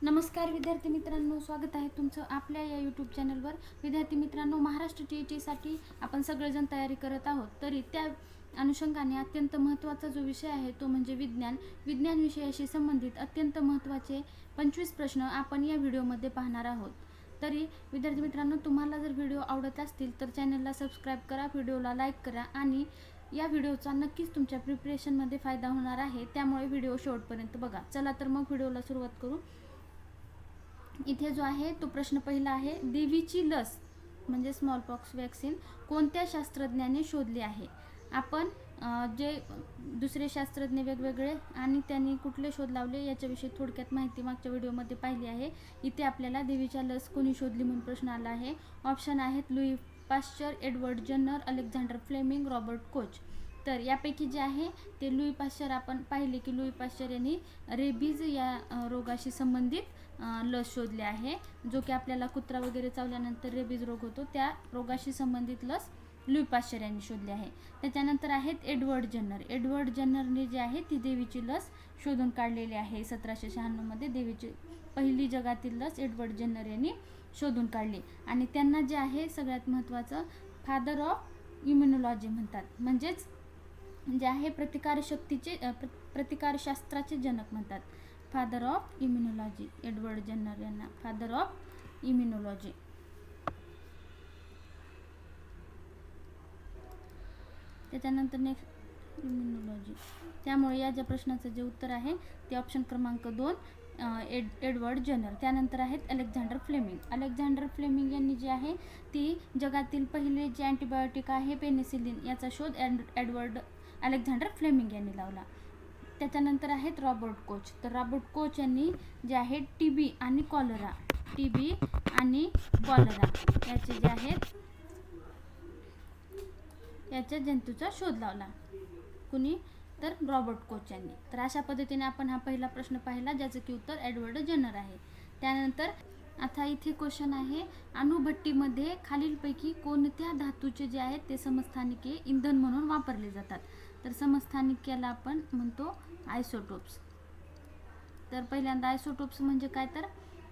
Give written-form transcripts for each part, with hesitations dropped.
नमस्कार विद्यार्थी मित्रांनो, स्वागत आहे तुमचं आपल्या या यूट्यूब चॅनलवर. विद्यार्थी मित्रांनो, महाराष्ट्र TETसाठी आपण सगळेजण तयारी करत आहोत. तरी त्या अनुषंगाने अत्यंत महत्त्वाचा जो विषय आहे तो म्हणजे विज्ञान विषयाशी संबंधित अत्यंत महत्त्वाचे 25 प्रश्न आपण या व्हिडिओमध्ये पाहणार आहोत. तरी विद्यार्थी मित्रांनो, तुम्हाला जर व्हिडिओ आवडत असतील तर चॅनलला सबस्क्राईब करा, व्हिडिओला लाईक करा आणि या व्हिडिओचा नक्कीच तुमच्या प्रिपरेशनमध्ये फायदा होणार आहे. त्यामुळे व्हिडिओ शेवटपर्यंत बघा. चला तर मग व्हिडिओला सुरुवात करू. इथे जो आहे तो प्रश्न पहिला आहे, देवीची लस म्हणजे स्मॉलपॉक्स वॅक्सिन कोणत्या शास्त्रज्ञाने शोधली आहे? आपण जे दुसरे शास्त्रज्ञ वेगवेगळे आणि त्यांनी कुठले शोध लावले याच्याविषयी थोडक्यात माहिती मागच्या व्हिडिओमध्ये पाहिली आहे. इथे आपल्याला देवीच्या लस कोणी शोधली म्हणून प्रश्न आला आहे. ऑप्शन आहेत Louis Pasteur, Edward Jenner, Alexander Fleming, Robert Koch. तर यापैकी जे आहे ते लुई पाश्चर, आपण पाहिले की लुई पाश्चर यांनी रेबीज या रोगाशी संबंधित लस शोधली आहे, जो की आपल्याला कुत्रा वगैरे चावल्यानंतर रेबीज रोग होतो. त्या रोगाशी संबंधित लस लुई पाश्चर यांनी शोधली आहे. त्याच्यानंतर आहेत एडवर्ड जन्नरने जे आहे ती देवीची लस शोधून काढलेली आहे. 1796 मध्ये देवीची पहिली जगातील लस एडवर्ड जन्नर यांनी शोधून काढली. आणि त्यांना जे आहे सगळ्यात महत्त्वाचं फादर ऑफ इम्युनॉलॉजी म्हणतात, म्हणजेच जे आहे प्रतिकारशास्त्राचे जनक म्हणतात. Father of immunology, Edward Junnar यांना फादर ऑफ इम्युनॉलॉजी. त्याच्यानंतर नेक्स्ट इम्युनॉलॉजी. त्यामुळे या ज्या प्रश्नाचं जे उत्तर आहे ते ऑप्शन क्रमांक 2 एडवर्ड जन्नर. त्यानंतर आहेत अलेक्झांडर फ्लेमिंग यांनी जे आहे ती जगातील पहिले जे अँटीबायोटिक आहे पेनिसिलिन याचा शोध अलेक्झांडर फ्लेमिंग यांनी लावला. त्याच्यानंतर आहेत रॉबर्ट कोच. तर रॉबर्ट कोच यांनी जे आहे टीबी आणि कॉलरा याचे जे आहेत याच्या जंतूचा शोध लावला. कुणी? तर रॉबर्ट कोच यांनी. तर अशा पद्धतीने आपण हा पहिला प्रश्न पाहिला, ज्याचं की उत्तर एडवर्ड जन्नर आहे. त्यानंतर आता इथे क्वेश्चन आहे, अणुभट्टीमध्ये खालीलपैकी कोणत्या धातूचे जे आहेत ते समस्थानिके इंधन म्हणून वापरले जातात? तर समस्थानिकेला आपण म्हणतो आयसोटोप्स. तर पहिल्यांदा आयसोटोप्स म्हणजे काय? तर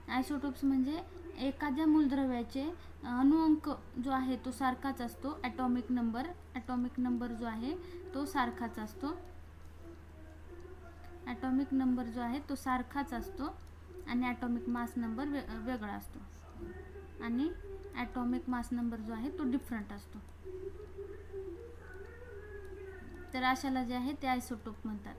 आयसोटोप्स म्हणजे एखाद्या मूलद्रव्याचे अणुअंक जो आहे तो सारखाच असतो. ॲटॉमिक नंबर जो आहे तो सारखाच असतो. ॲटॉमिक नंबर जो आहे तो सारखाच असतो आणि ॲटॉमिक मास नंबर वेगळा असतो. आणि ॲटॉमिक मास नंबर जो आहे तो डिफरंट असतो. तर अशाला जे आहे ते आयसोटोप म्हणतात.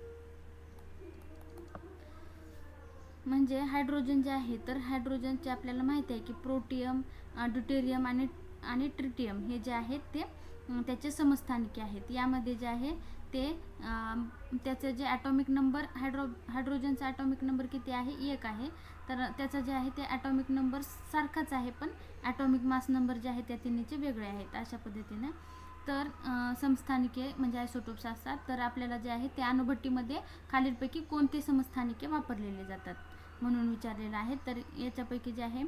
म्हणजे हायड्रोजन जे आहे, तर हायड्रोजनचे आपल्याला माहिती आहे की प्रोटियम, ड्यूटेरियम आणि ट्रिटियम हे जे आहेत ते त्याचे समस्थानिके आहेत. यामध्ये जे आहे ते त्याचं जे ॲटॉमिक नंबर हायड्रोजनचा ॲटॉमिक नंबर किती आहे? 1 आहे. तर त्याचं जे आहे ते ॲटॉमिक नंबर सारखाच आहे, पण ॲटॉमिक मास नंबर जे आहे त्या तिन्हीचे वेगळे आहेत. अशा पद्धतीने तर समस्थानिके म्हणजे आयसोटोप्स असतात. तर आपल्याला जे आहे ते अणुभट्टीमध्ये खालीलपैकी कोणते समस्थानिके वापरलेले जातात म्हणून विचारलेलं आहे. तर याच्यापैकी जे आहे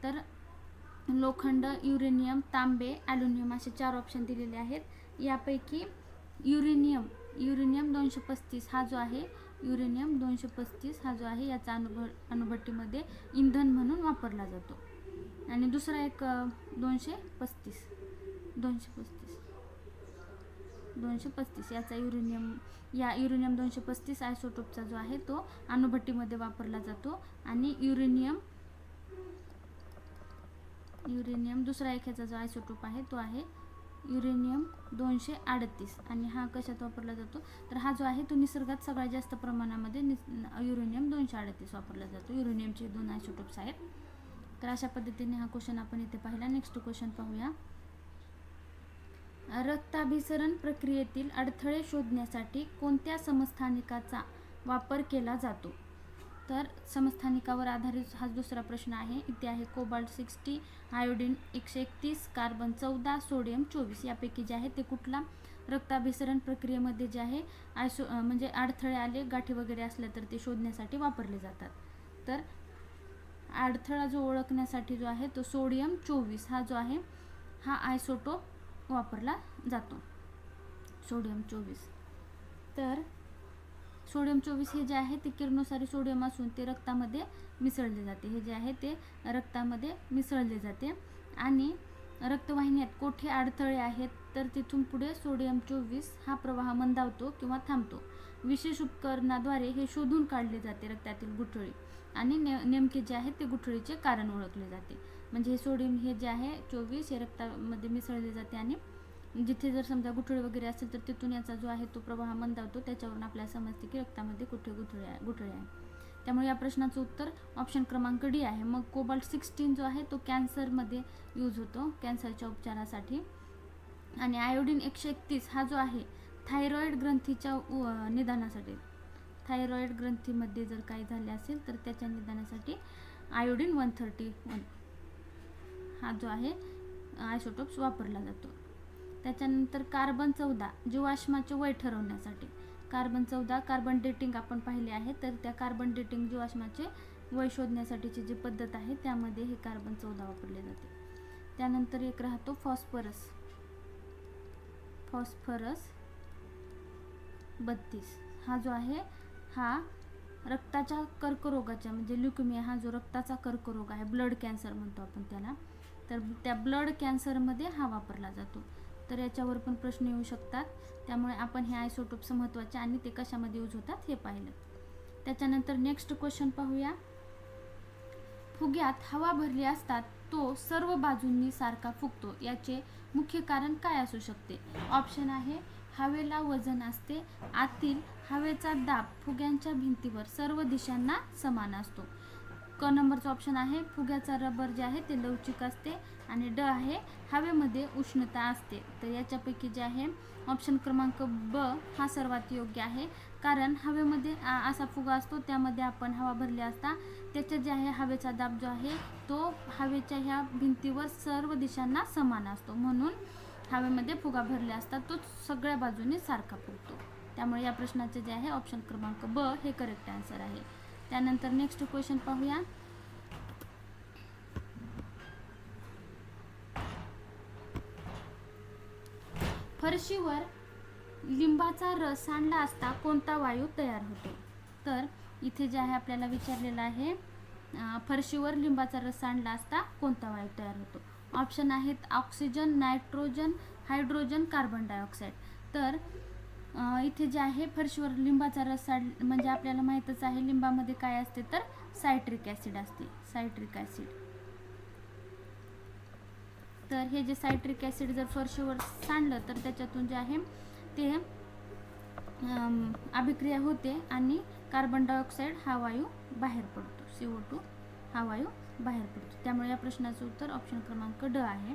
तर लोखंड, युरेनियम, तांबे, ॲल्युमिनियम असे 4 ऑप्शन दिलेले आहेत. यापैकी युरेनियम 235 हा जो आहे याचा अणुभट्टीमध्ये इंधन म्हणून वापरला जातो. आणि दुसरा एक 235 याचा युरेनियम 235 आयसोटोपचा जो आहे तो अणुभट्टीमध्ये वापरला जातो. आणि युरेनियम दुसरा एक ह्याचा जो आयसोटोप आहे तो आहे युरेनियम 238. आणि हा कशात वापरला जातो? तर हा जो आहे तो निसर्गात सगळ्यात जास्त प्रमाणामध्ये युरेनियम 238 वापरला जातो. युरेनियमचे 2 आयसोटोप्स आहेत. तर अशा पद्धतीने हा क्वेश्चन आपण इथे पाहिला. नेक्स्ट क्वेश्चन पाहूया. रक्ताभिसरण प्रक्रियेतील अडथळे शोधण्यासाठी कोणत्या समस्थानिकाचा वापर केला जातो? तर समस्थानिकावर आधारित हा दुसरा प्रश्न आहे. इथे आहे कोबाल्ट 60, आयोडीन 131, कार्बन 14, सोडियम 24. यापैकी जे आहे ते कुठला रक्ताभिसरण प्रक्रियेमध्ये जे आहे म्हणजे अडथळे आले, गाठी वगैरे असल्या तर ते शोधण्यासाठी वापरले जातात. तर अडथळा जो ओळखण्यासाठी जो आहे तो सोडियम 24 हा जो आहे हा आयसोटोप वापरला जातो. सोडियम 24. तर सोडियम 24 हे जे आहे ते किरणोत्सारी सोडियम असून ते रक्तामध्ये मिसळले जाते. हे जे आहे ते रक्तामध्ये मिसळले जाते आणि रक्तवाहिन्यात कोठे अडथळे आहेत तर तिथून पुढे सोडियम 24 हा प्रवाह मंदावतो किंवा थांबतो. विशेष उपकरणाद्वारे हे शोधून काढले जाते रक्तातील गुठळी आणि नेमके जे आहे ते गुठळीचे कारण ओळखले जाते. म्हणजे हे सोडियम हे जे आहे 24 हे रक्तामध्ये मिसळले जाते आणि जिथे जर समजा गुठळी वगैरे असेल तर तिथून याचा जो आहे तो प्रवाह मंदावतो. त्याच्यावरून आपल्याला समजते की रक्तामध्ये कुठे गुठळी आहे. त्यामुळे या प्रश्नाचं उत्तर ऑप्शन क्रमांक डी आहे. मग कोबाल्ट 16 जो आहे तो कॅन्सरमध्ये यूज होतो, कॅन्सरच्या उपचारासाठी. आणि आयोडीन 131 हा जो आहे थायरॉइड ग्रंथीच्या निदानासाठी, थायरॉइड ग्रंथीमध्ये जर काही झाले असेल तर त्याच्या निदानासाठी आयोडीन 131 हा जो आहे आयसोटोप्स वापरला जातो. त्याच्यानंतर कार्बन 14 जीवाश्माचे वय ठरवण्यासाठी. कार्बन 14 कार्बन डेटिंग आपण पाहिले आहे, तर त्या कार्बन डेटिंग जीवाश्माचे वय शोधण्यासाठीची जी पद्धत आहे त्यामध्ये हे कार्बन 14 वापरले जाते. त्यानंतर एक राहतो फॉस्फरस 32 हा जो आहे हा रक्ताच्या कर्करोगाच्या म्हणजे ल्युकेमिया हा जो रक्ताचा कर्करोग आहे, ब्लड कॅन्सर म्हणतो आपण त्याला, तर त्या ब्लड कॅन्सरमध्ये हा वापरला जातो. तर याच्यावर पण प्रश्न येऊ शकतात. त्यामुळे आपण हे आयसोटोप्स महत्त्वाचे आणि ते कशामध्ये यूज होतात हे पाहिलं. त्याच्यानंतर नेक्स्ट क्वेश्चन पाहूया. फुग्यात हवा भरली असतात तो सर्व बाजूंनी सारखा फुगतो, याचे मुख्य कारण काय असू शकते? ऑप्शन आहे हवेला वजन असते, आतील हवेचा दाब फुग्यांच्या भिंतीवर सर्व दिशांना समान असतो. क नंबरचा ऑप्शन आहे फुग्याचा रबर जे आहे ते लवचिक असते आणि ड आहे हवेमध्ये उष्णता असते. तर याच्यापैकी जे आहे ऑप्शन क्रमांक ब हा सर्वात योग्य आहे. कारण हवेमध्ये असा फुगा असतो त्यामध्ये आपण हवा भरली असता त्याच्यात जे आहे हवेचा दाब जो आहे तो हवेच्या ह्या भिंतीवर सर्व दिशांना समान असतो, म्हणून हवेमध्ये फुगा भरले असतात तो सगळ्या बाजूने सारखा फुगतो. त्यामुळे या प्रश्नाचे जे आहे ऑप्शन क्रमांक ब हे करेक्ट आन्सर आहे. त्यानंतर नेक्स्ट क्वेश्चन पाहूया. फरशीवर लिंबाचा रस सांडला असता कोणता वायू तयार होतो? तर इथे जे आहे आपल्याला विचारलेलं आहे फरशीवर लिंबाचा रस सांडला असता कोणता वायू तयार होतो? ऑप्शन आहेत oxygen, nitrogen, hydrogen, carbon dioxide. तर इथे जे आहे फरशीवर लिंबाचा रस म्हणजे आपल्याला माहीतच आहे लिंबामध्ये काय असते तर सायट्रिक ॲसिड असते, सायट्रिक ॲसिड. तर हे जे सायट्रिक ॲसिड जर फरशीवर सांडलं तर त्याच्यातून जे आहे ते अभिक्रिया होते आणि कार्बन डायऑक्साईड हा वायू बाहेर पडतो, CO2 हा वायू बाहेर पडतो. त्यामुळे या प्रश्नाचं उत्तर ऑप्शन क्रमांक ड आहे,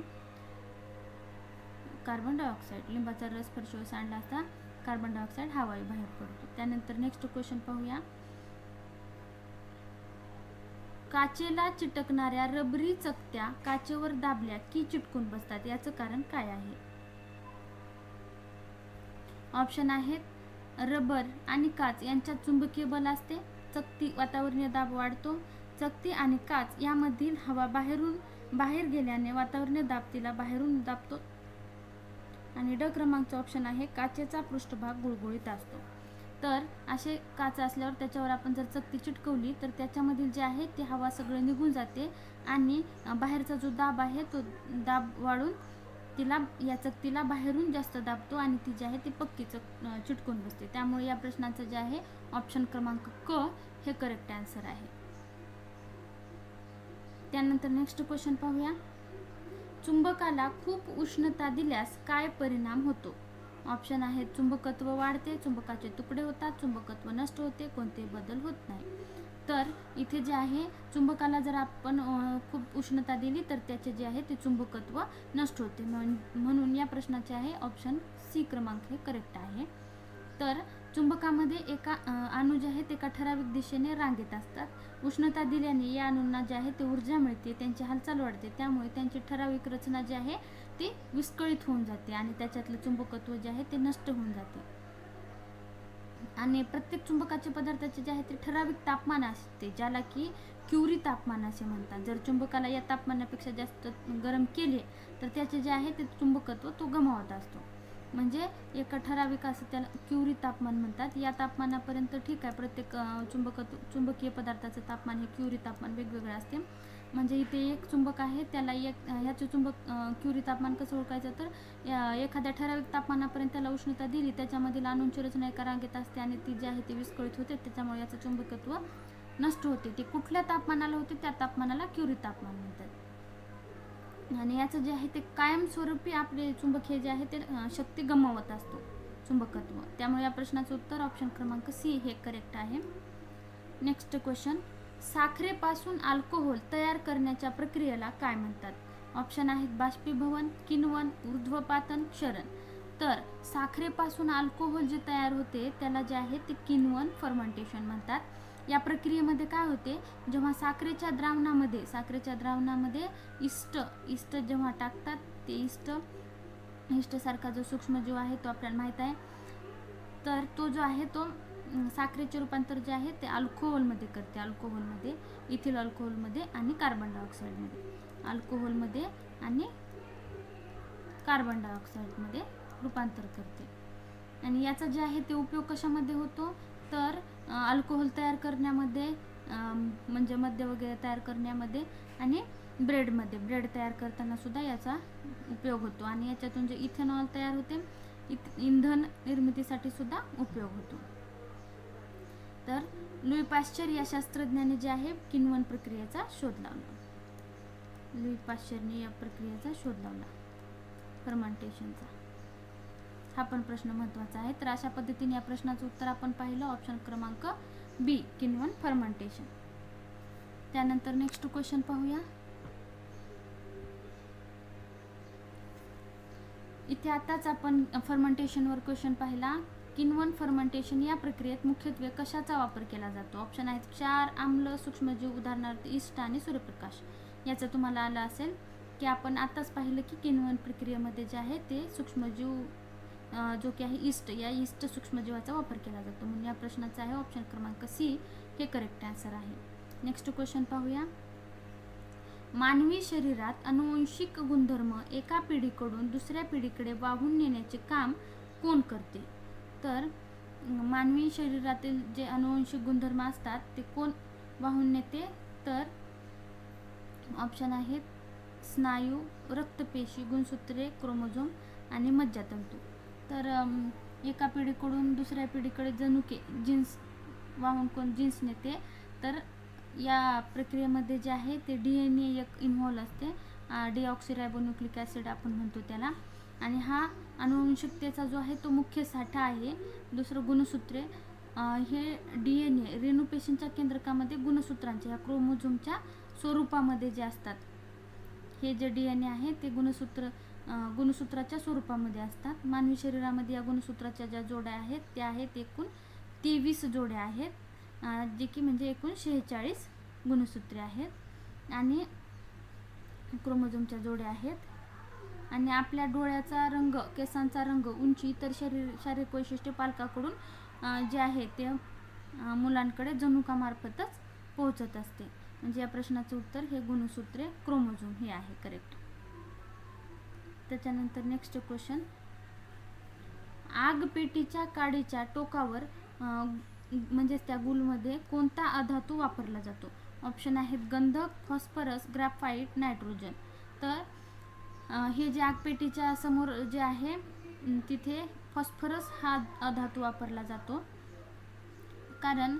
कार्बन डायऑक्साईड. लिंबाचा रस फरशीवर सांडला असता कार्बन डायऑक्साईड हा वायू बाहेर पडतो. त्यानंतर नेक्स्ट क्वेश्चन पाहूया. काचेला चिटकणाऱ्या रबरी चकत्या काचेवर दाबल्या की चिटकून बसतात, याचं कारण काय आहे? ऑप्शन आहेत रबर आणि काच यांच्यात चुंबकीय बल असते, चकती वातावरणीय दाब वाढतो, चकती आणि काच यामधील हवा बाहेर गेल्याने वातावरणीय दाब तिला बाहेरून दाबतो, आणि ड क्रमांकचा ऑप्शन आहे काचेचा पृष्ठभाग गुळगुळीत असतो. तर असे काच असल्यावर त्याच्यावर आपण जर चकती चिटकवली तर त्याच्यामधील जे आहे ती हवा सगळं निघून जाते आणि बाहेरचा जो दाब आहे तो दाब वाढून तिला या चकतीला बाहेरून जास्त दाबतो आणि ती जी आहे ती पक्की चिटकून बसते. त्यामुळे या प्रश्नाचं जे आहे ऑप्शन क्रमांक क हे करेक्ट आन्सर आहे. त्यानंतर नेक्स्ट क्वेश्चन पाहूया. चुंबकाला खूप उष्णता दिल्यास काय परिणाम होतो? ऑप्शन आहेत चुंबकत्व वाढते, चुंबकाचे तुकडे होतात, चुंबकत्व नष्ट होते, कोणतेही बदल होत नाही. तर इथे जे आहे चुंबकाला जर आपण खूप उष्णता दिली तर त्याचे जे आहे ते चुंबकत्व नष्ट होते, म्हणून या प्रश्नाचे आहे ऑप्शन सी क्रमांक हे करेक्ट आहे. तर चुंबकामध्ये एका अणू जे आहेत एका ठराविक दिशेने रांगेत असतात. उष्णता दिल्याने या अणूंना जे आहे ते ऊर्जा मिळते, त्यांची हालचाल वाढते, त्यामुळे त्यांची ठराविक रचना जी आहे ती विस्कळीत होऊन जाते आणि त्याच्यातलं चुंबकत्व जे आहे ते नष्ट होऊन जाते. आणि प्रत्येक चुंबकाचे पदार्थाचे जे आहे ते ठराविक तापमान असते, ज्याला की क्युरी तापमान असे म्हणतात. जर चुंबकाला या तापमानापेक्षा जास्त गरम केले तर त्याचे जे आहे ते चुंबकत्व तो गमावत असतो. म्हणजे एका ठराविक असं त्याला क्युरी तापमान म्हणतात. या तापमानापर्यंत ठीक आहे, प्रत्येक चुंबकीय पदार्थाचं तापमान हे क्युरी तापमान वेगवेगळे असते. म्हणजे इथे एक चुंबक आहे, त्याला ह्याचे चुंबक क्युरी तापमान कसं ओळखायचं, तर एखाद्या ठराविक तापमानापर्यंत त्याला उष्णता दिली, त्याच्यामधील अणूंची रचना एका रांगेत असते आणि ती जी आहे ती विस्कळीत होते, त्याच्यामुळे याचं चुंबकत्व नष्ट होते. ते कुठल्या तापमानाला होते त्या तापमानाला क्युरी तापमान म्हणतात. आणि याचं जे आहे ते कायमस्वरूपी आपले चुंबक हे जे आहे ते शक्ती गमावत असतो, चुंबकत्व. त्यामुळे या प्रश्नाचं उत्तर ऑप्शन क्रमांक सी हे करेक्ट आहे. नेक्स्ट क्वेश्चन, साखरेपासून अल्कोहोल तयार करण्याच्या प्रक्रियेला काय म्हणतात? ऑप्शन आहेत बाष्पीभवन, किण्वन, ऊर्ध्वपातन, क्षरण. तर साखरेपासून अल्कोहोल जे तयार होते त्याला जे आहे ते किण्वन फर्मेंटेशन म्हणतात. या प्रक्रियेमध्ये काय होते, जेव्हा साखरेच्या द्रावणामध्ये इस्ट जेव्हा टाकतात, ते इस्ट सारखा जो सूक्ष्मजीव आहे तो आपल्याला माहित आहे, तर तो जो आहे तो साखरेचे रूपांतर जे आहे ते अल्कोहोलमध्ये करते. अल्कोहोलमध्ये, इथिल अल्कोहोलमध्ये आणि कार्बन डायऑक्साईडमध्ये, अल्कोहोलमध्ये आणि कार्बन डायऑक्साईडमध्ये रूपांतर करते. आणि याचा जे आहे ते उपयोग कशामध्ये होतो, तर अल्कोहोल तयार करण्यामध्ये, म्हणजे मद्य वगैरे तयार करण्यामध्ये, आणि ब्रेड तयार करताना सुद्धा याचा उपयोग होतो. आणि याच्यातून जे इथेनॉल तयार होते, इंधन निर्मितीसाठी सुद्धा उपयोग होतो. तर लुई पाश्चर या शास्त्रज्ञाने जे आहे किण्वन प्रक्रियेचा शोध लावला. लुई पाश्चरने या प्रक्रियेचा शोध लावला, फर्मेंटेशनचा. हा पण प्रश्न महत्त्वाचा आहे. तर अशा पद्धतीने या प्रश्नाचं उत्तर आपण पाहिलं, ऑप्शन क्रमांक बी, किण्वन फर्मेंटेशन. त्यानंतर नेक्स्ट क्वेश्चन पाहूया. इथे आताच आपण फर्मेंटेशनवर क्वेश्चन पाहिला. किण्वन फर्मेंटेशन या प्रक्रियेत मुख्यत्वे कशाचा वापर केला जातो? ऑप्शन आहेत क्षार, आम्ल, सूक्ष्मजीव, उदाहरणार्थ इस्ट आणि सूर्यप्रकाश. याचं तुम्हाला आलं असेल की आपण आताच पाहिलं की किण्वन प्रक्रियेमध्ये जे आहे ते सूक्ष्मजीव जो की आहे इस्ट सूक्ष्मजीवाचा वापर केला जातो. म्हणून या प्रश्नाचा आहे ऑप्शन क्रमांक सी हे करेक्ट आन्सर आहे. नेक्स्ट क्वेश्चन पाहूया. मानवी शरीरात अनुवंशिक गुणधर्म एका पिढीकडून दुसऱ्या पिढीकडे वाहून नेण्याचे काम कोण करते? तर मानवी शरीरातील जे अनुवंशिक गुणधर्म असतात ते कोण वाहून नेते? तर ऑप्शन आहेत स्नायू, रक्तपेशी, गुणसूत्रे, क्रोमोझोम आणि मज्जातंतू. तर एका पिढीकडून दुसऱ्या पिढीकडे जनुके, जीन्स वाहून कोण जीन्स नेते? तर या प्रक्रियेमध्ये जे आहे ते DNA एक इन्व्हॉल्व असते, डिऑक्सिरायबोन्यूक्लिक ॲसिड आपण म्हणतो त्याला. आणि हा अनुवंशिकतेचा जो आहे तो मुख्य साठा आहे. दुसरं गुणसूत्रे, हे DNA रेणुपेशींच्या केंद्रकामध्ये गुणसूत्रांच्या, या क्रोमोझोमच्या स्वरूपामध्ये जे असतात, हे जे DNA आहे ते गुणसूत्राच्या स्वरूपामध्ये असतात. मानवी शरीरामध्ये या गुणसूत्राच्या ज्या जोड्या आहेत त्या आहेत एकूण 23 जोड्या आहेत, जे की म्हणजे एकूण 46 गुणसूत्रे आहेत आणि क्रोमोझोमच्या जोड्या आहेत. आणि आपल्या डोळ्याचा रंग, केसांचा रंग, उंची, इतर शारीरिक वैशिष्ट्ये पालकाकडून जे आहे ते मुलांकडे जनुकामार्फतच पोहोचत असते. म्हणजे या प्रश्नाचं उत्तर हे गुणसूत्रे, क्रोमोझोम हे आहे करेक्ट. त्याच्यानंतर नेक्स्ट क्वेश्चन, आगपेटीच्या काडीच्या टोकावर म्हणजेच त्या गुलमध्ये कोणता अधातू वापरला जातो? ऑप्शन आहेत गंधक, फॉस्फरस, ग्राफाईट, नायट्रोजन. तर हे जे आगपेटीच्या समोर जे आहे तिथे फॉस्फरस हा अधातू वापरला जातो, कारण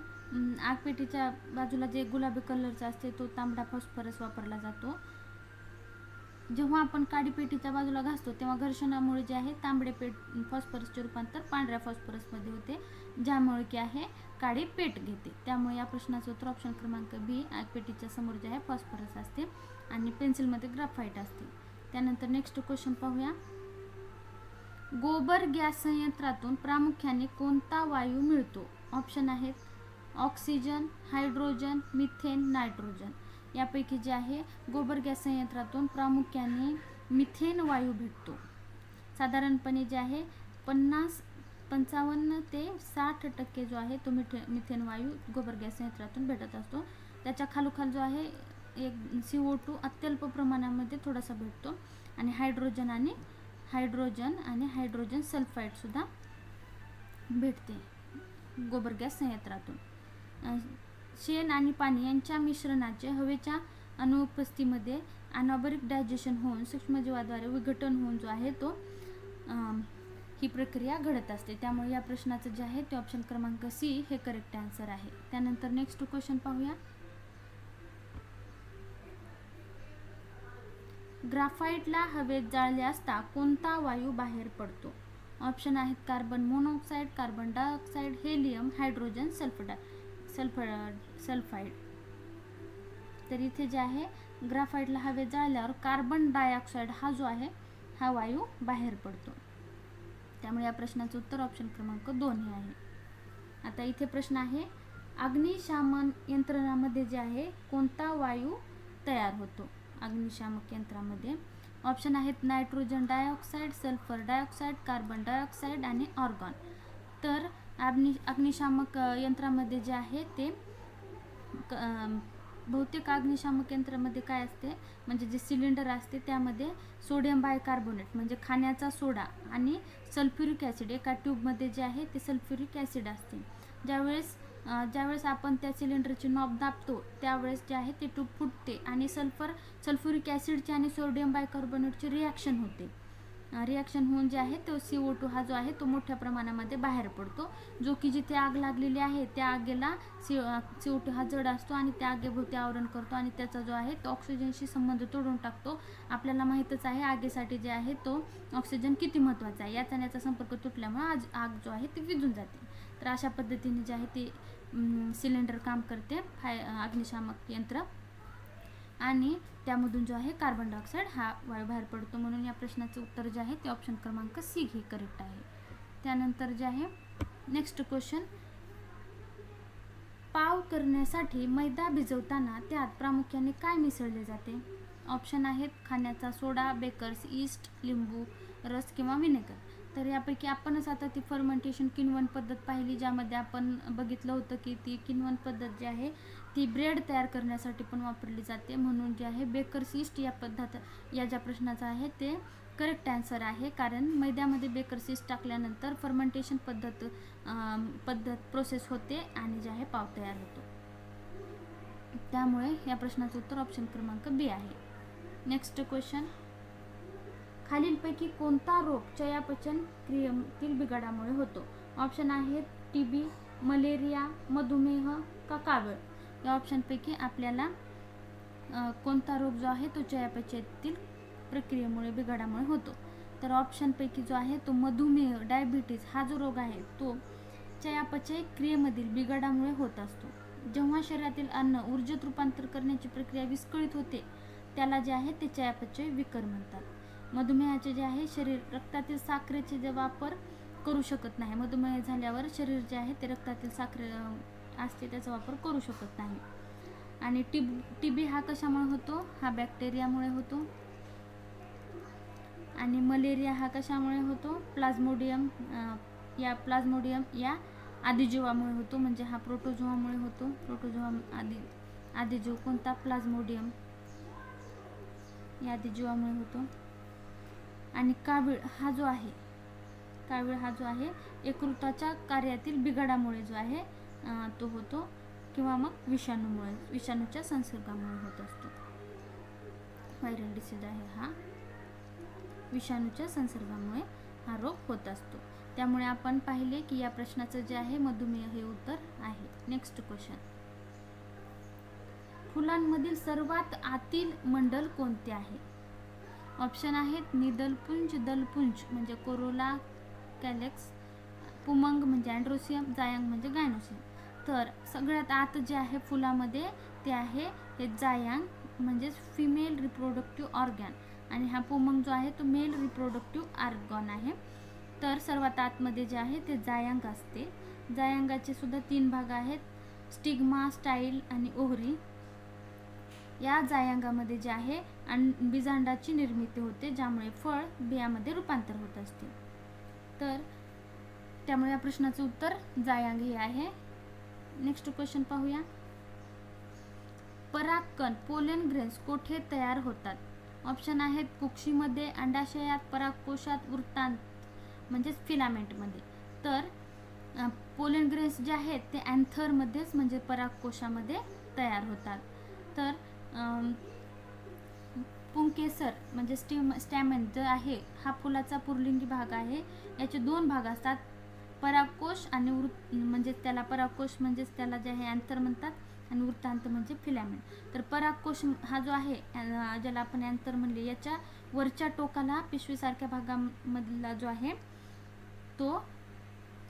आगपेटीच्या बाजूला जे गुलाबी कलरचा असते तो तांबडा फॉस्फरस वापरला जातो. जेव्हा आपण काडी पेटीच्या बाजूला घासतो तेव्हा घर्षणामुळे जे आहे तांबडे फॉस्फरसचे रूपांतर पांढऱ्या फॉस्फरसमध्ये होते, ज्यामुळे की आहे काडी पेट घेते. त्यामुळे या प्रश्नाचं उत्तर ऑप्शन क्रमांक बी, आगपेटीच्या समोर जे आहे फॉस्फरस असते आणि पेन्सिलमध्ये ग्राफाईट असते. त्यानंतर नेक्स्ट क्वेश्चन पाहूया. गोबर गॅस संयंत्रातून प्रामुख्याने कोणता वायू मिळतो? ऑप्शन आहेत ऑक्सिजन, हायड्रोजन, मिथेन, नायट्रोजन. यापैकी जे आहे गोबर गॅस संयंत्रातून प्रामुख्याने मिथेन वायू भेटतो. साधारणपणे जे आहे 55 ते 60% जो आहे तो मिथेन वायू गोबर गॅस संयंत्रातून भेटत असतो. त्याच्या खालोखाल जो आहे एक CO2 अत्यल्प प्रमाणामध्ये थोडासा भेटतो आणि हायड्रोजन आणि हायड्रोजन आणि हायड्रोजन सल्फाईड सुद्धा भेटते गोबर गॅस संयंत्रातून. शेण आणि पाणी यांच्या मिश्रणाचे हवेच्या अनुपस्थितीमध्ये अनाबरिक डायजेशन होऊन सूक्ष्मजीवाद्वारे विघटन होऊन जो आहे तो ही प्रक्रिया घडत असते. त्यामुळे या प्रश्नाचं जे आहे ते ऑप्शन क्रमांक सी हे करेक्ट आन्सर आहे. त्यानंतर नेक्स्ट क्वेश्चन पाहूया. ग्राफाईटला हवेत जाळले असता कोणता वायू बाहेर पडतो? ऑप्शन आहेत carbon monoxide, carbon dioxide, helium, hydrogen sulphide. तर इथे जे आहे ग्राफाईटला हवेत जाळल्यावर कार्बन डायऑक्साईड हा जो आहे हा वायू बाहेर पडतो. त्यामुळे या प्रश्नाचं उत्तर ऑप्शन क्रमांक 2 हे आहे. आता इथे प्रश्न आहे अग्निशामन यंत्रणामध्ये जे आहे कोणता वायू तयार होतो? अग्निशामक यंत्रामध्ये ऑप्शन आहेत nitrogen dioxide, sulphur dioxide, carbon dioxide आणि ऑर्गॉन. तर अग्निशामक यंत्रामध्ये जे आहे ते बहुतेक अग्निशामक यंत्रामध्ये काय असते म्हणजे जे सिलेंडर असते त्यामध्ये सोडियम बायकार्बोनेट म्हणजे खाण्याचा सोडा आणि सल्फ्युरिक ॲसिड एका ट्यूबमध्ये जे आहे ते सल्फ्युरिक ॲसिड असते. ज्यावेळेस आपण त्या सिलेंडरची नॉब दाबतो त्यावेळेस जे आहे ते ट्यूब फुटते आणि सल्फ्युरिक ॲसिडची आणि सोडियम बायकार्बोनेटची रिॲक्शन होते. रिॲक्शन होऊन जे आहे तो CO2 हा जो आहे तो मोठ्या प्रमाणामध्ये बाहेर पडतो, जो की जिथे आग लागलेली आहे त्या आगेला CO2 हा जड असतो आणि त्या आगेभोवती आवरण करतो आणि त्याचा जो आहे तो ऑक्सिजनशी संबंध तोडून टाकतो. आपल्याला माहीतच आहे आगेसाठी जे आहे तो ऑक्सिजन किती महत्त्वाचा आहे. याचा आणि याचा संपर्क तुटल्यामुळे आग जो आहे ती विझून जाते. तर अशा पद्धतीने जे आहे ते सिलेंडर काम करते अग्निशामक यंत्र आणि त्यामधून जो आहे कार्बन डायऑक्साईड हा वायू बाहेर पडतो. म्हणून या प्रश्नाचं उत्तर जे आहे ते ऑप्शन क्रमांक सी हे करेक्ट आहे. त्यानंतर जे आहे नेक्स्ट क्वेश्चन, पाव करण्यासाठी मैदा भिजवताना त्यात प्रामुख्याने काय मिसळले जाते? ऑप्शन आहेत खाण्याचा सोडा, बेकर्स ईस्ट, लिंबू रस किंवा विनेगर. तर यापैकी आपणच आता ती फर्मेंटेशन किण्वन पद्धत पाहिली, ज्यामध्ये आपण बघितलं होतं की ती किण्वन पद्धत जी आहे ती ब्रेड तयार करण्यासाठी पण वापरली जाते. म्हणून जे आहे बेकर्स ईस्ट या ज्या प्रश्नाचा आहे ते करेक्ट आन्सर आहे, कारण मैद्यामध्ये बेकर्स ईस्ट टाकल्यानंतर फर्मेंटेशन पद्धत प्रोसेस होते आणि जे आहे पाव तयार होतो. त्यामुळे या प्रश्नाचं उत्तर ऑप्शन क्रमांक बी आहे. नेक्स्ट क्वेश्चन, खालीलपैकी कोणता रोग चयापचन क्रियेतील बिघाडामुळे होतो? ऑप्शन आहेत TB, मलेरिया, मधुमेह का कावीळ. या ऑप्शनपैकी आपल्याला कोणता रोग जो आहे तो चयापचयातील प्रक्रियेमुळे बिघाडामुळे होतो? तर ऑप्शनपैकी जो आहे तो मधुमेह डायबिटीज हा जो रोग आहे तो चयापचय क्रियेमधील बिघाडामुळे होत असतो. जेव्हा शरीरातील अन्न ऊर्जेत रूपांतर करण्याची प्रक्रिया विस्कळीत होते त्याला जे आहे ते चयापचय विकर म्हणतात. मधुमेहाचे जे आहे शरीर रक्तातील साखरेचे जे वापर करू शकत नाही. मधुमेह झाल्यावर शरीर जे आहे ते रक्तातील साखर असते त्याचा वापर करू शकत नाही. आणि TB हा कशामुळे होतो? हा बॅक्टेरियामुळे होतो. आणि मलेरिया हा कशामुळे होतो? प्लाझ्मोडियम या आदिजीवामुळे होतो, म्हणजे हा प्रोटोझोआमुळे होतो. प्रोटोझोआ आदिजीव कोणता? प्लाझ्मोडियम या आदिजीवामुळे होतो. आणि कावीळ हा जो आहे यकृताच्या कार्यातील बिघाडामुळे जो आहे तो होतो, किंवा मग विषाणूच्या संसर्गामुळे होत असतो. व्हायरल डिसीज आहे हा, विषाणूच्या संसर्गामुळे हा रोग होत असतो. त्यामुळे आपण पाहिले की या प्रश्नाचं जे आहे मधुमेह हे उत्तर आहे. नेक्स्ट क्वेश्चन, फुलांमधील सर्वात आतील मंडल कोणते आहे? ऑप्शन आहेत निदलपुंज, दलपुंज म्हणजे कोरोला कॅलेक्स, पुमंग म्हणजे अँड्रोसियम, जायांग म्हणजे गायनोसियम. तर सगळ्यात आत जे आहे फुलामध्ये ते आहे हे जायांग म्हणजेच फिमेल रिप्रोडक्टिव्ह ऑर्गॅन, आणि हा पुमंग जो आहे तो मेल रिप्रोडक्टिव्ह ऑर्गॅन आहे. तर सर्वात आतमध्ये जे आहे ते जायांग असते. जायांगाचे सुद्धा 3 भाग आहेत, स्टिग्मा, स्टाईल आणि ओव्हरी. या जायांगामध्ये जे आहे बीजांडाची निर्मिती होते, ज्यामुळे फळ बियामध्ये रूपांतर होत असते. तर त्यामुळे या प्रश्नाचं उत्तर जायांग हे आहे. नेक्स्ट क्वेश्चन पाहूया, परागकण पोलन ग्रेन्स कोठे तयार होतात? ऑप्शन आहेत कुक्षीमध्ये, अंडाशयात, परागकोशात, वृत्तांत म्हणजेच फिलामेंटमध्ये. तर पोलन ग्रेन्स जे आहेत ते अँथरमध्येच म्हणजे परागकोशामध्ये तयार होतात. तर पुंकेसर म्हणजे स्टॅमेन जो आहे हा फुलाचा पुरलिंगी भाग आहे. याचे 2 भाग असतात, परागकोश आणि म्हणजे त्याला परागकोश म्हणजेच त्याला जे आहे अँथर म्हणतात आणि वृत्तांत म्हणजे फिलामेंट. तर परागकोश हा जो आहे ज्याला आपण अँथर म्हणले, याच्या वरच्या टोकाला पिशवीसारख्या भागामधला जो आहे तो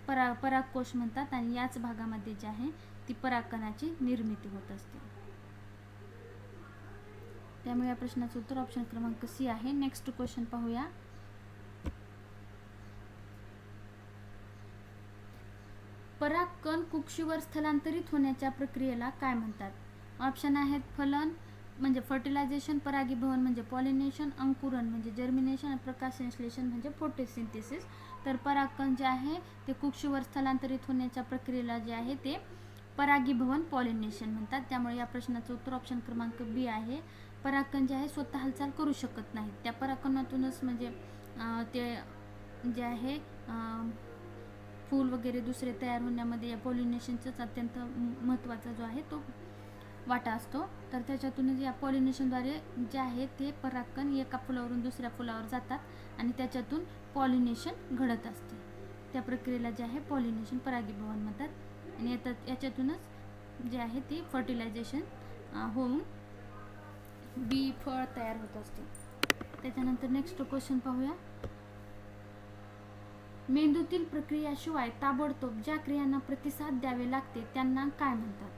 परागकोश म्हणतात आणि याच भागामध्ये जे आहे ती परागकणाची निर्मिती होत असते. त्यामुळे या प्रश्नाचं उत्तर ऑप्शन क्रमांक सी आहे. नेक्स्ट क्वेश्चन पाहूया. परागकण कुक्षीवर स्थलांतरित होण्याच्या प्रक्रियेला काय म्हणतात? ऑप्शन आहेत फलन म्हणजे फर्टिलायझेशन, परागीभवन म्हणजे पॉलिनेशन, अंकुरण म्हणजे जर्मिनेशन आणि प्रकाश संश्लेषण म्हणजे फोटोसिंथेसिस. तर परागकण जे आहे ते कुक्षीवर स्थलांतरित होण्याच्या प्रक्रियेला जे आहे ते परागीभवन पॉलिनेशन म्हणतात. त्यामुळे या प्रश्नाचं उत्तर ऑप्शन क्रमांक बी आहे. परागकण जे आहे स्वतः हालचाल करू शकत नाहीत, त्या परागकणातूनच म्हणजे ते जे आहे फूल वगैरे दुसरे तयार होण्यामध्ये या पॉलिनेशनचाच अत्यंत महत्त्वाचा जो आहे तो वाटा असतो. तर त्याच्यातूनच या पॉलिनेशनद्वारे जे आहे ते परागकण एका फुलावरून दुसऱ्या फुलावर जातात आणि त्याच्यातून पॉलिनेशन घडत असते. त्या प्रक्रियेला जे आहे पॉलिनेशन परागीभवन म्हणतात. आणि याच्यातूनच जे आहे ते फर्टिलायझेशन होऊन बी फळ तयार होत असते. त्याच्यानंतर नेक्स्ट क्वेश्चन पाहूया. मेंदूतील प्रक्रियाशिवाय ताबडतोब ज्या क्रियांना प्रतिसाद द्यावे लागते त्यांना काय म्हणतात?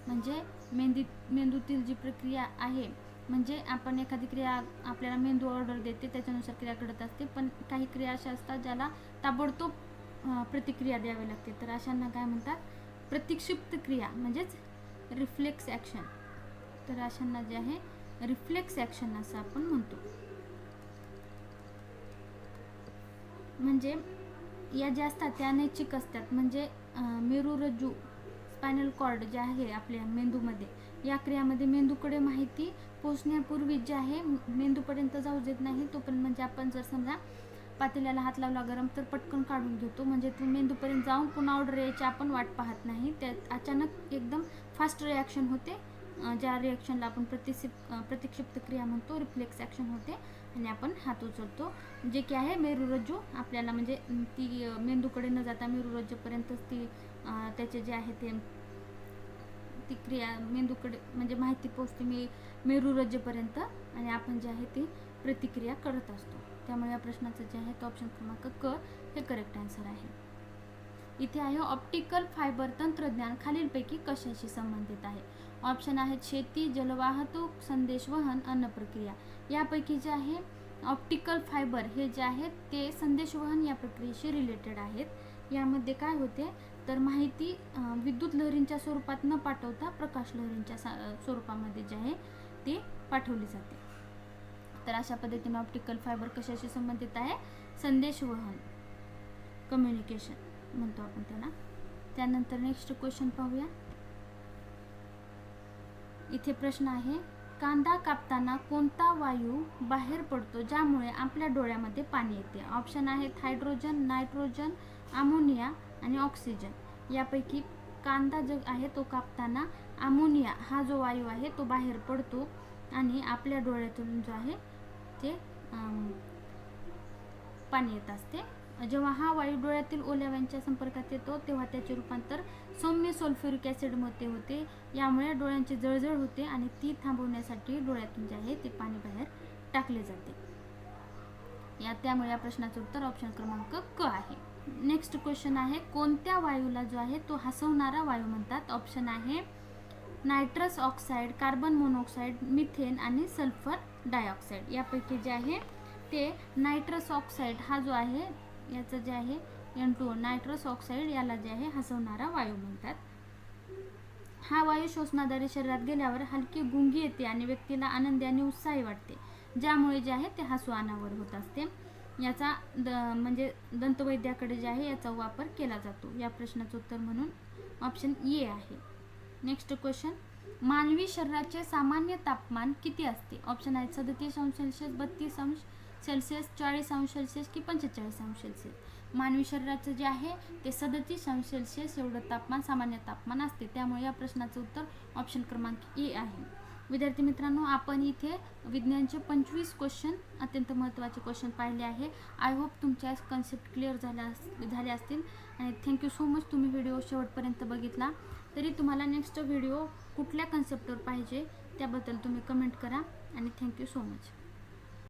म्हणजे मेंदूतील जी प्रक्रिया आहे, म्हणजे आपण एखादी क्रिया आपल्याला मेंदू ऑर्डर देते त्याच्यानुसार क्रिया घडत असते, पण काही क्रिया अशा असतात ज्याला ताबडतोब प्रतिक्रिया द्यावी लागते, तर अशांना काय म्हणतात? प्रतिक्षिप्त क्रिया म्हणजेच रिफ्लेक्स ॲक्शन. तर अशांना जे आहे रिफ्लेक्स ॲक्शन असं आपण म्हणतो. म्हणजे या ज्या असतात त्या अनैच्छिक असतात, म्हणजे मेरुरज्जू स्पायनल कॉर्ड जे आहे आपल्या मेंदूमध्ये, या क्रियामध्ये मेंदूकडे माहिती पोहोचण्यापूर्वी जे आहे मेंदूपर्यंत जाऊ देत नाही तोपर्यंत, म्हणजे आपण जर समजा पातेल्याला हात लावला गरम तर पटकन काढून घेतो, म्हणजे तो मेंदूपर्यंत जाऊन पुन्हा ऑर्डर यायची आपण वाट पाहत नाही. त्यात अचानक एकदम फास्ट रिॲक्शन होते, ज्या रिॲक्शनला आपण प्रतिक्षिप्त क्रिया म्हणतो, रिफ्लेक्स ॲक्शन होते आणि आपण हात उचलतो, जे की आहे मेरुरज्जू आपल्याला म्हणजे ती मेंदूकडे न जाता मेरुरज्जूपर्यंतच ती त्याचे जे आहे ते ती क्रिया मेंदूकडे म्हणजे माहिती पोहोचते मेरुरज्जूपर्यंत आणि आपण जे आहे ती प्रतिक्रिया करत असतो. त्यामुळे या प्रश्नाचं जे आहे तो ऑप्शन क्रमांक क हे करेक्ट आन्सर आहे. इथे आहे ऑप्टिकल फायबर तंत्रज्ञान खालीलपैकी कशाशी संबंधित आहे? ऑप्शन आहेत शेती, जलवाहतूक, संदेशवहन, अन्न प्रक्रिया. यापैकी जे आहे ऑप्टिकल फायबर हे जे आहेत ते संदेशवहन या प्रक्रियेशी रिलेटेड आहेत. यामध्ये काय होते तर माहिती विद्युत लहरींच्या स्वरूपात न पाठवता प्रकाश लहरींच्या स्वरूपामध्ये जे आहे ते पाठवली जाते. तर अशा पद्धतीने ऑप्टिकल फायबर कशाशी संबंधित आहे? संदेशवहन, कम्युनिकेशन म्हणतो आपण त्याला. त्यानंतर नेक्स्ट क्वेश्चन पाहूया. इथे प्रश्न आहे, कांदा कापताना कोणता वायू बाहेर पडतो ज्यामुळे आपल्या डोळ्यामध्ये पाणी येते? ऑप्शन आहेत हायड्रोजन, नायट्रोजन, अमोनिया आणि ऑक्सिजन. यापैकी कांदा जो आहे तो कापताना अमोनिया हा जो वायू आहे तो बाहेर पडतो आणि आपल्या डोळ्यातून जो आहे ते पाणी येत असते. जेव्हा हा वायू डोळ्यातील ओलाव्यांच्या संपर्कात येतो तेव्हा त्याचे रूपांतर सौम्य सल्फ्युरिक ॲसिडमध्ये होते. यामुळे डोळ्यांची जळजळ होते आणि ती थांबवण्यासाठी डोळ्यातून जे आहे ते पाणी बाहेर टाकले जाते. त्यामुळे या प्रश्नाचं उत्तर ऑप्शन क्रमांक क आहे. नेक्स्ट क्वेश्चन आहे, कोणत्या वायूला जो आहे तो हसवणारा वायू म्हणतात? ऑप्शन आहे nitrous oxide, carbon monoxide, methane आणि सल्फर डायऑक्साईड. यापैकी जे आहे ते नायट्रस ऑक्साईड हा जो आहे याचं जे आहे N2 नायट्रस ऑक्साईड याला जे आहे हसवणारा वायू म्हणतात. हा वायू श्वसनाद्वारे शरीरात गेल्यावर हलकी गुंगी येते आणि व्यक्तीला आनंदी आणि उत्साही वाटते, ज्यामुळे जे आहे ते हसू अनावर होत असते. याचा म्हणजे दंतवैद्याकडे जे आहे याचा वापर केला जातो. या प्रश्नाचं उत्तर म्हणून ऑप्शन ए आहे. नेक्स्ट क्वेश्चन, मानवी शरीराचे सामान्य तापमान किती असते? ऑप्शन आहेत 37°C, 32°C, 40°C की 45°C. मानवी शरीराचं जे आहे ते 37°C एवढं तापमान सामान्य तापमान असते. त्यामुळे या प्रश्नाचं उत्तर ऑप्शन क्रमांक ए आहे. विद्यार्थी मित्रांनो, आपण इथे विज्ञानचे 25 क्वेश्चन अत्यंत महत्त्वाचे क्वेश्चन पाहिले आहे. आय होप तुमच्या कन्सेप्ट क्लिअर झाले असतील आणि थँक्यू सो मच तुम्ही व्हिडिओ शेवटपर्यंत बघितला. तरी तुम्हाला नेक्स्ट व्हिडिओ कुठल्या कन्सेप्टवर पाहिजे त्याबद्दल तुम्ही कमेंट करा आणि थँक्यू सो मच.